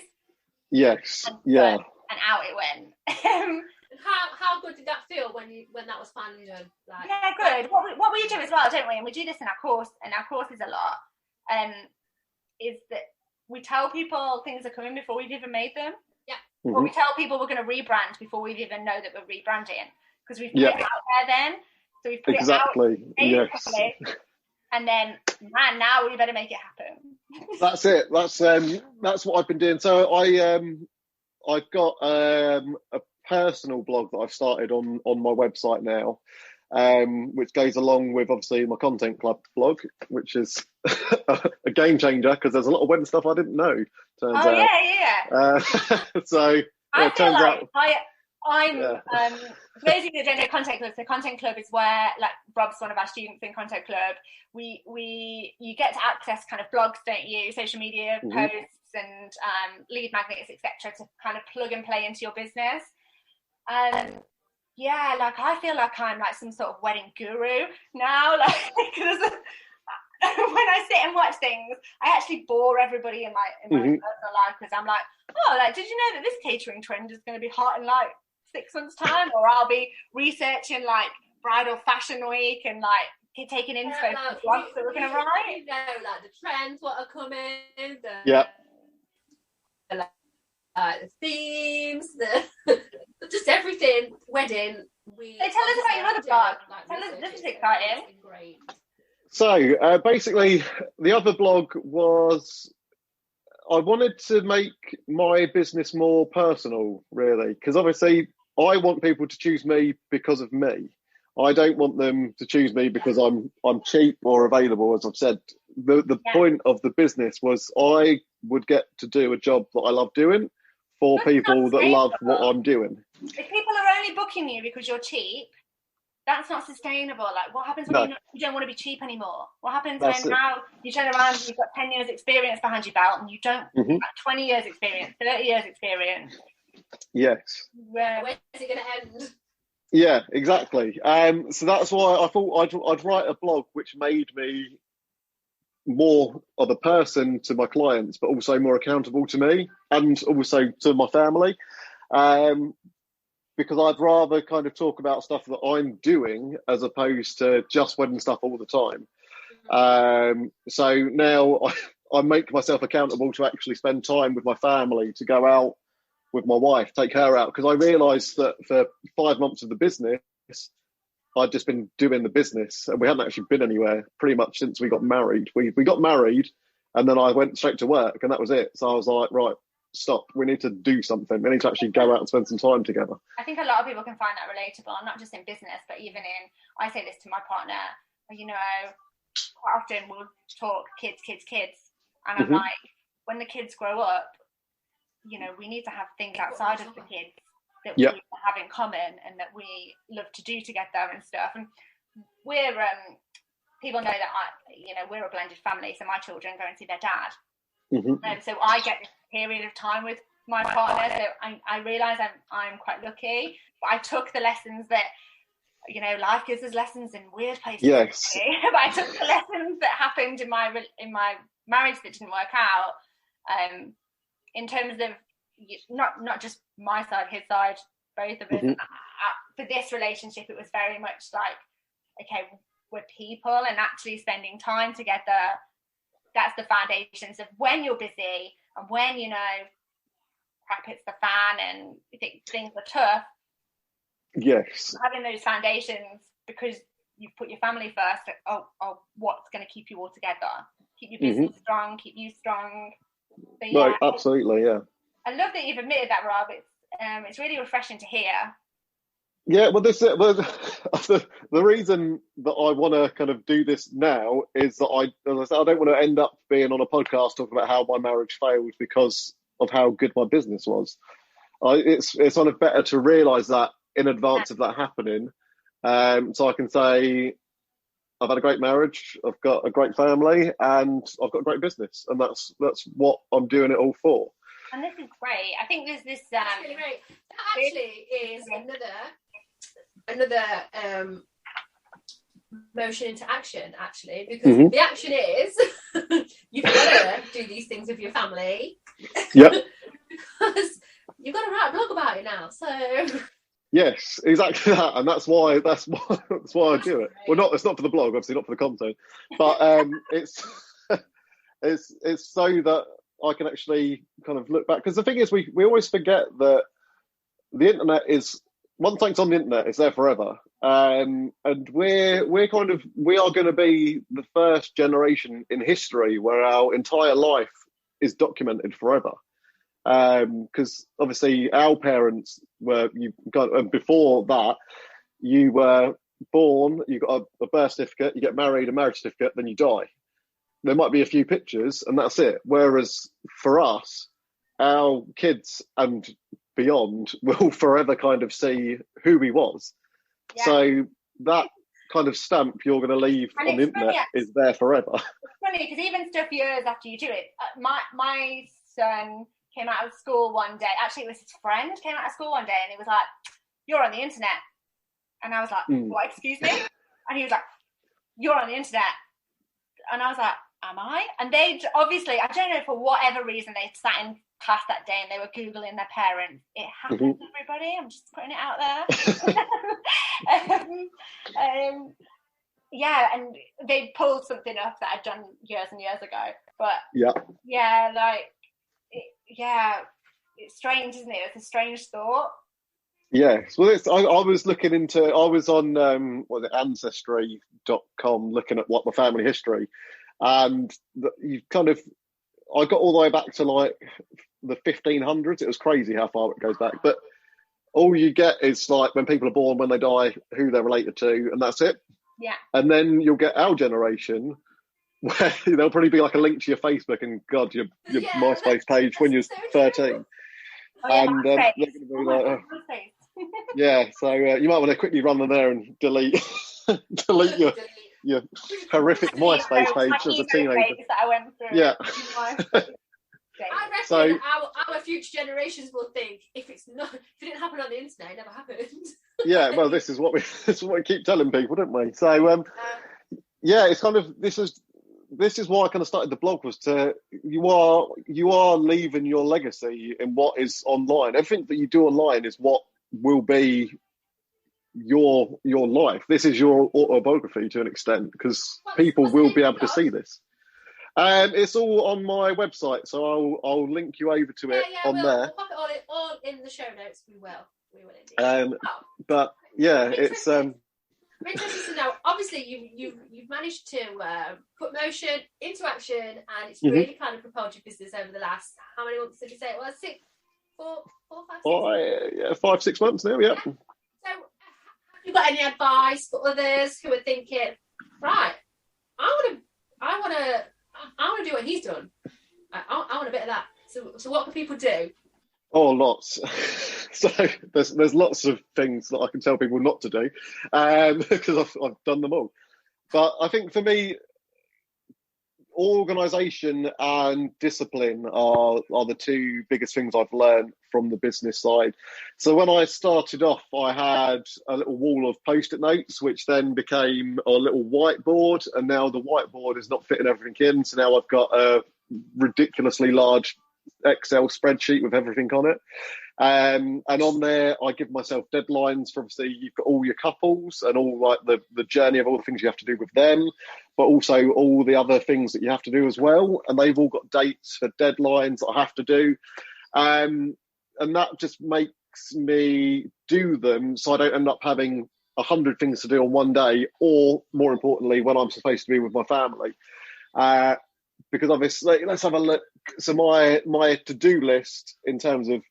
Yes. And out it went. How good did that feel when that was finally done? Like, yeah, good. What we do as well, don't we? And we do this in our course, and our courses a lot. Is that we tell people things are coming before we've even made them. Yeah. Or we tell people we're going to rebrand before we even know that we're rebranding, because we've put it out there then. So we've put it out. Yes. And then, man, now we better make it happen. That's it. That's what I've been doing. So I've got a personal blog that I've started on my website now, which goes along with obviously my Content Club blog, which is a game changer, because there's a lot of web stuff I didn't know. Turns out. Yeah. So I feel like I'm for those of you that don't know Content Club, so Content Club is where, like, Rob's one of our students in Content Club. You get to access kind of blogs, don't you, social media posts and lead magnets, etc., to kind of plug and play into your business. Yeah, like I feel like I'm like some sort of wedding guru now, like, because when I sit and watch things, I actually bore everybody in my personal life, because I'm like, oh, like, did you know that this catering trend is going to be hot in like 6 months' time? Or I'll be researching like bridal fashion week and like taking inspo from blogs that we're going to write. You know, like the trends, what are coming, the themes, just everything. Wedding. So tell us about your other blog. Tell us, this is exciting. Great. So basically, the other blog was, I wanted to make my business more personal, really, because obviously I want people to choose me because of me. I don't want them to choose me because I'm cheap or available, as I've said. The point of the business was I would get to do a job that I love doing for people that love what I'm doing. If people are only booking you because you're cheap, that's not sustainable. Like, what happens when you don't want to be cheap anymore? What happens when now you turn around and you've got 10 years experience behind your belt, and you don't have 20 years experience, 30 years experience? Yes. Where's it going to end? Yeah, exactly. So that's why I thought I'd write a blog which made me more of a person to my clients, but also more accountable to me and also to my family. Because I'd rather kind of talk about stuff that I'm doing as opposed to just wedding stuff all the time. So now I make myself accountable to actually spend time with my family, to go out with my wife, take her out, because I realised that for 5 months of the business, I'd just been doing the business, and we hadn't actually been anywhere pretty much since we got married. We got married, and then I went straight to work, and that was it. So I was like, right, stop. We need to do something. We need to actually go out and spend some time together. I think a lot of people can find that relatable, not just in business, but even in, I say this to my partner, quite often we'll talk kids. And I'm like, when the kids grow up, we need to have things outside of the kids that we have in common and that we love to do together and stuff. And we're, people know that we're a blended family, so my children go and see their dad. And so I get this period of time with my partner, so I realise I'm quite lucky, but I took the lessons that, life gives us lessons in weird places. Yes. But I took the lessons that happened in my marriage that didn't work out, in terms of not just my side, his side, both of us. And for this relationship, it was very much like, okay, we're people, and actually spending time together. That's the foundations of when you're busy and when crap hits the fan and things are tough. Yes. Having those foundations, because you put your family first. What's going to keep you all together? Keep your business strong. Keep you strong. So, no, absolutely, yeah. I love that you've admitted that, Rob. It's really refreshing to hear. Yeah, well, the reason that I want to kind of do this now is that I don't want to end up being on a podcast talking about how my marriage failed because of how good my business was. It's kind of better to realise that in advance of that happening, so I can say I've had a great marriage, I've got a great family, and I've got a great business, and that's what I'm doing it all for. And this is great. I think there's this. That's really great. That actually is another motion into action, actually, because the action is you've got to do these things with your family. Yep. Because you've got to write a blog about it now. So. Yes, exactly that, and that's why I do it. Well, it's not for the blog, obviously, not for the content, but it's so that I can actually kind of look back, because the thing is, we always forget that the internet is, once something's on the internet, it's there forever, and we are going to be the first generation in history where our entire life is documented forever. Because obviously our parents before that, you were born, you got a birth certificate, you get married, a marriage certificate, then you die. There might be a few pictures and that's it. Whereas for us, our kids and beyond will forever kind of see who he was. Yeah. So that kind of stamp you're going to leave on the internet is there forever. It's funny because even stuff years after you do it, my son came out of school one day. Actually, it was his friend came out of school one day, and he was like, "You're on the internet," and I was like, "What? Excuse me?" And he was like, "You're on the internet," and I was like, "Am I?" And they obviously, I don't know, for whatever reason, they sat in class that day and they were Googling their parents. It happens, everybody. I'm just putting it out there. Yeah, and they pulled something up that I'd done years and years ago. But yeah, like. It's strange, isn't it? It's a strange thought. Yes. Well, I was looking into. I was on Ancestry.com looking at what my family history, and you kind of. I got all the way back to like the 1500s. It was crazy how far it goes back, but all you get is like when people are born, when they die, who they're related to, and that's it. Yeah. And then you'll get our generation. Where there'll probably be like a link to your Facebook and your MySpace page when you're 13, and they're going to be like, yeah. So you might want to quickly run them there and delete your horrific MySpace page as a teenager. That I went through. Yeah. I reckon our future generations will think if it didn't happen on the internet, it never happened. Yeah. Well, this is what we keep telling people, don't we? So yeah, it's kind of this is why I kind of started the blog, was to you are leaving your legacy in what is online. Everything that you do online is what will be your life. This is your autobiography to an extent, because people will be able to see this. It's all on my website, so I'll link you over to it on there. We'll pop it all in the show notes. We will indeed. But yeah, it's I'm interested to know. Obviously, you've managed to put motion into action, and it's really kind of propelled your business over the last, how many months did you say it was? 5, 6 months now. Yeah. So, have you got any advice for others who are thinking, right, I want to do what he's done. I want a bit of that. So what can people do? Oh, lots. So there's lots of things that I can tell people not to do, because I've done them all. But I think for me, organisation and discipline are the two biggest things I've learned from the business side. So when I started off, I had a little wall of post-it notes, which then became a little whiteboard, and now the whiteboard is not fitting everything in. So now I've got a ridiculously large Excel spreadsheet with everything on it. And on there, I give myself deadlines for, obviously, you've got all your couples and all like the journey of all the things you have to do with them, but also all the other things that you have to do as well. And they've all got dates for deadlines that I have to do. And that just makes me do them so I don't end up having 100 things to do on one day, or more importantly, when I'm supposed to be with my family. Because obviously, let's have a look. So my to-do list in terms of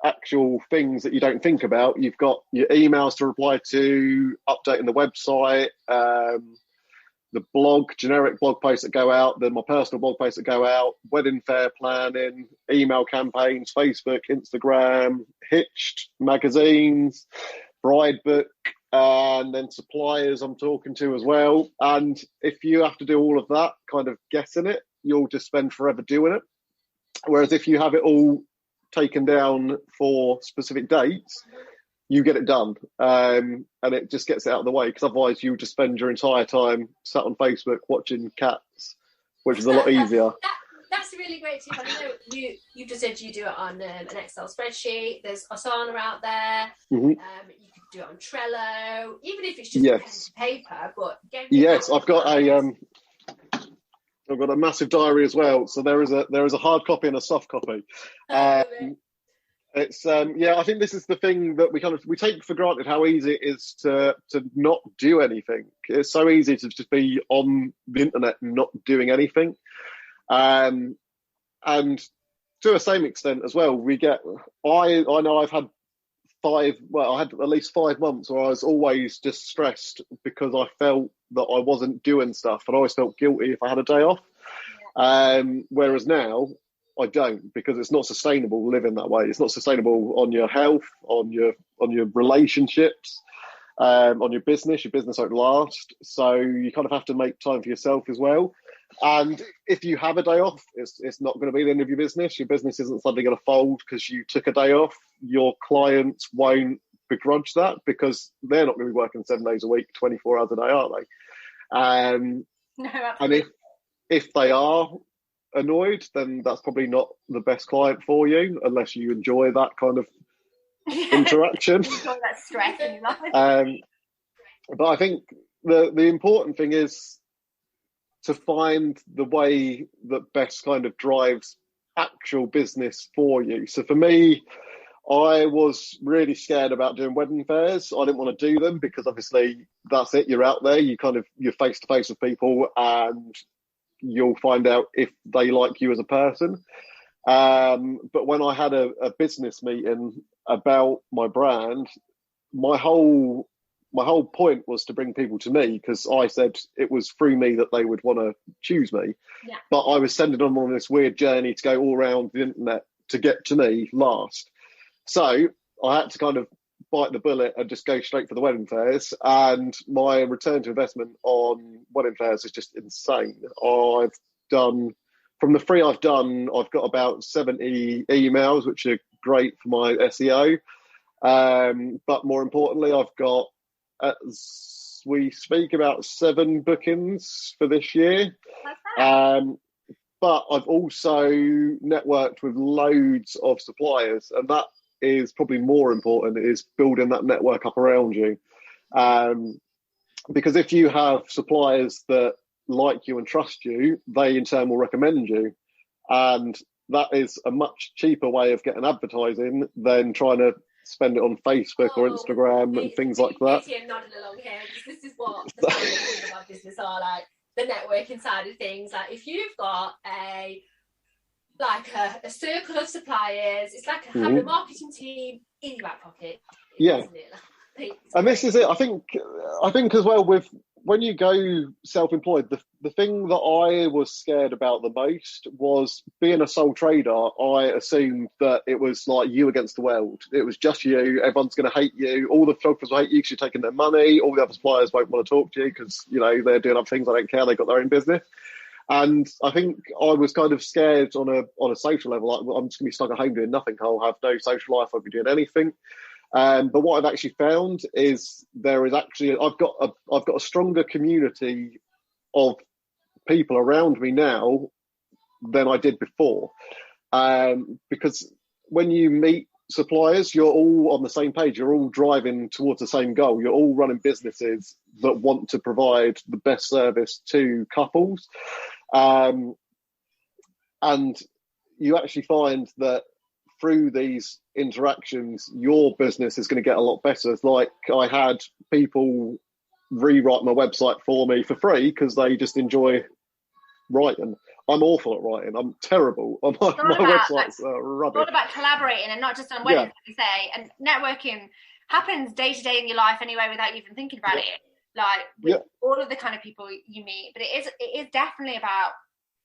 actual things that you don't think about, you've got your emails to reply to, updating the website, the blog, generic blog posts that go out, then my personal blog posts that go out, wedding fair planning, email campaigns, Facebook, Instagram, Hitched magazines, bride book, and then suppliers I'm talking to as well. And if you have to do all of that, kind of guessing it, you'll just spend forever doing it. Whereas if you have it all taken down for specific dates, you get it done, and it just gets it out of the way, because otherwise you just spend your entire time sat on Facebook watching cats, which is a lot easier. That's a really great tip. I know you just said you do it on an Excel spreadsheet. There's Asana out there. You can do it on Trello, even if it's just pen to paper. But yes, I've got a massive diary as well. So there is a hard copy and a soft copy. It's I think this is the thing that we take for granted, how easy it is to not do anything. It's so easy to just be on the internet and not doing anything. And to the same extent as well, I know I've had I had at least 5 months where I was always just stressed because I felt that I wasn't doing stuff, and I always felt guilty if I had a day off. Whereas now I don't, because it's not sustainable living that way. It's not sustainable on your health, on your relationships, on your business. Your business won't last. So you kind of have to make time for yourself as well. And if you have a day off, it's not going to be the end of your business. Your business isn't suddenly going to fold because you took a day off. Your clients won't begrudge that, because they're not going to be working 7 days a week, 24 hours a day, are they? No, absolutely. And if they are annoyed, then that's probably not the best client for you, unless you enjoy that kind of interaction. Enjoy that stress in your life. But I think the important thing is to find the way that best kind of drives actual business for you. So for me, I was really scared about doing wedding fairs. I didn't want to do them because obviously that's it. You're out there, you're face to face with people, and you'll find out if they like you as a person. But when I had a business meeting about my brand, my whole point was to bring people to me, because I said it was through me that they would want to choose me. Yeah. But I was sending them on this weird journey to go all around the internet to get to me last. So I had to kind of bite the bullet and just go straight for the wedding fairs. And my return to investment on wedding fairs is just insane. I've done, from the 3 I've done, I've got about 70 emails, which are great for my SEO. But more importantly, I've got, as we speak, about 7 bookings for this year. But I've also networked with loads of suppliers, and that is probably more important, is building that network up around you. Because if you have suppliers that like you and trust you, they in turn will recommend you. And that is a much cheaper way of getting advertising than trying to spend it on Facebook or Instagram and things like that. Katie nodding along here. This is what the things about business are like. The networking side of things. Like if you've got a circle of suppliers, it's like having a marketing team in your back pocket. Yeah. And this is it. I think as well with when you go self-employed, the thing that I was scared about the most was being a sole trader. I assumed that it was like you against the world. It was just you. Everyone's going to hate you. All the photographers will hate you because you're taking their money. All the other suppliers won't want to talk to you because, you know, they're doing other things. I don't care. They've got their own business. And I think I was kind of scared on a social level. Like, well, I'm just going to be stuck at home doing nothing. I'll have no social life. I'll be doing anything. But what I've actually found is I've got a stronger community of people around me now than I did before. Because when you meet suppliers, you're all on the same page. You're all driving towards the same goal. You're all running businesses that want to provide the best service to couples. And you actually find that through these interactions, your business is going to get a lot better. It's like I had people rewrite my website for me for free because they just enjoy writing. I'm awful at writing. I'm terrible. My website's rubbish. It's all about collaborating and not just on weddings, like you say. And networking happens day to day in your life anyway without you even thinking about it. Like with all of the kind of people you meet. But it is definitely about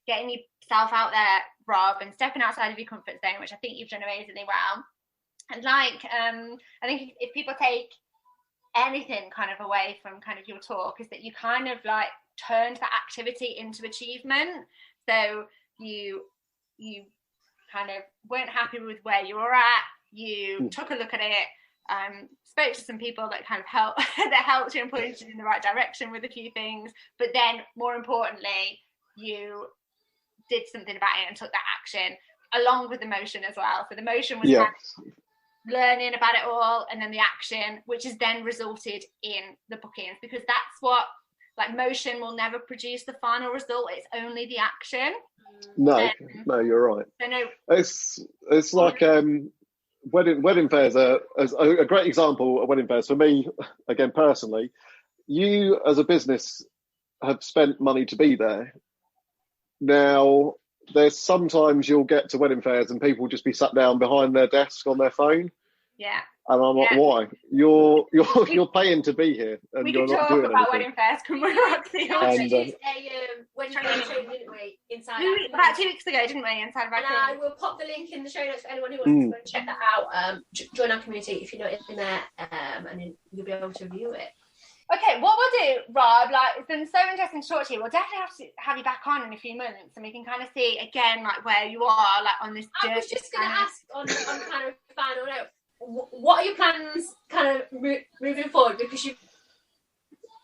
getting yourself out there, Rob, and stepping outside of your comfort zone, which I think you've done amazingly well. And like, I think if people take anything kind of away from kind of your talk, is that you kind of like turned that activity into achievement. So you kind of weren't happy with where you were at. You took a look at it, spoke to some people that kind of helped you and pointed you in the right direction with a few things. But then, more importantly, you did something about it and took that action along with the motion as well. So the motion was kind of learning about it all, and then the action, which has then resulted in the bookings, because that's what, like, motion will never produce the final result. It's only the action. No, you're right. So no, it's like wedding fairs are a great example of wedding fairs for me. Again, personally, you as a business have spent money to be there. Now, there's sometimes you'll get to wedding fairs and people will just be sat down behind their desk on their phone. Yeah. And I'm like, why? You're paying to be here, and we you're can not talk doing about anything. wedding fairs. Can we, Roxy? We did a wedding fair show, didn't we? Inside about 2 weeks ago, didn't we? Inside of our community. I will pop the link in the show notes for anyone who wants to go and check that out. Join our community if you're not in there, and then you'll be able to view it. Okay, what we'll do, Rob, like, it's been so interesting to talk to you. We'll definitely have to have you back on in a few months, and we can kind of see again, like, where you are, like, on this journey. I was just going to ask on kind of final note, what are your plans kind of moving forward? Because you've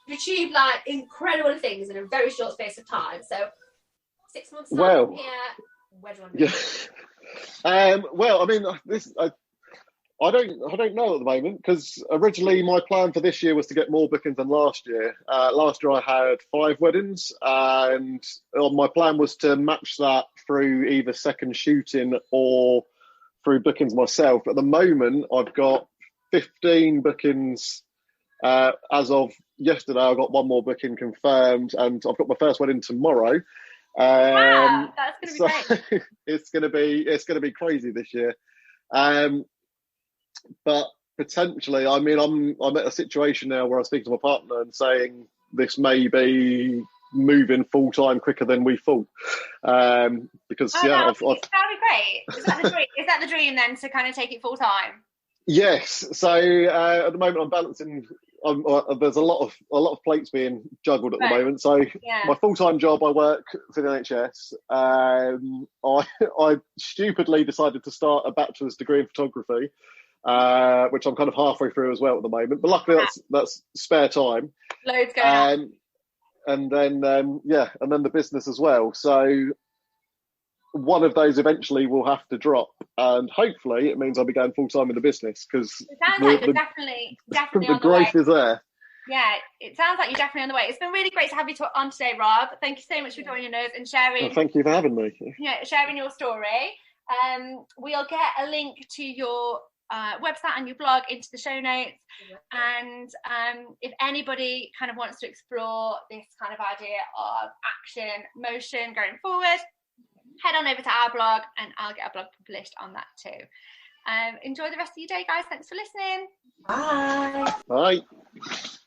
achieved like incredible things in a very short space of time. So 6 months time here, where do you want to be? Well, I mean, I don't know at the moment, because originally my plan for this year was to get more bookings than last year. Last year I had 5 weddings, and my plan was to match that through either second shooting or through bookings myself. At the moment, I've got 15 bookings. As of yesterday, I got 1 more booking confirmed, and I've got my first wedding tomorrow. Wow, that's going to be great. it's going to be crazy this year. But potentially, I mean, I'm at a situation now where I speak to my partner and saying this may be moving full time quicker than we thought. Because that'd be great. Is that the dream then, to kind of take it full time? Yes. So at the moment, I'm balancing. There's a lot of plates being juggled at the moment. So my full time job, I work for the NHS. I stupidly decided to start a bachelor's degree in photography, which I'm kind of halfway through as well at the moment. But luckily, that's spare time. Loads going on. And then the business as well. So one of those eventually will have to drop, and hopefully it means I'll be going full time in the business, because it sounds like you're definitely the growth is there. Yeah, it sounds like you're definitely on the way. It's been really great to have you on today, Rob. Thank you so much for joining us and sharing. Well, thank you for having me. Yeah, sharing your story. We'll get a link to your website and your blog into the show notes. And if anybody kind of wants to explore this kind of idea of action, motion going forward, head on over to our blog and I'll get a blog published on that too. Enjoy the rest of your day, guys. Thanks for listening. Bye. Bye.